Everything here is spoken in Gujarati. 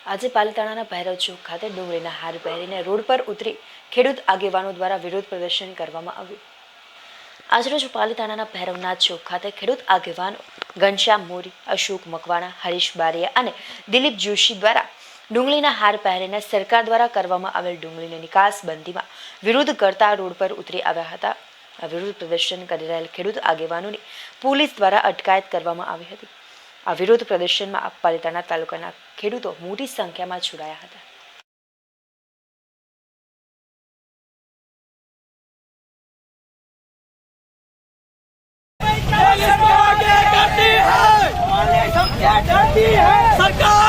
આજે પાલિતાણાના ભૈરવ ચોક ખાતે ડુંગળીના હાર પહેરીને રોડ પર ઉતરી ખેડૂત આગેવાનો દ્વારા વિરોધ પ્રદર્શન કરવામાં આવ્યું। આજરોજ પાલિતાણાના ભૈરવનાથ ચોક ખાતે ખેડૂત આગેવાનો ઘનશ્યામ મોરી, અશોક મકવાણા, હરીશ બારિયા અને દિલીપ જોશી દ્વારા ડુંગળીના હાર પહેરીને સરકાર દ્વારા કરવામાં આવેલ ડુંગળીની નિકાસ બંધીમાં વિરોધ કરતા રોડ પર ઉતરી આવ્યા હતા। આ વિરોધ પ્રદર્શન કરી રહેલ ખેડૂત આગેવાનોની પોલીસ દ્વારા અટકાયત કરવામાં આવી હતી। આ વિરોધ પ્રદર્શનમાં પાલિતાણા તાલુકાના ખેડૂતો મોટી સંખ્યામાં જોડાયા હતા। सरकार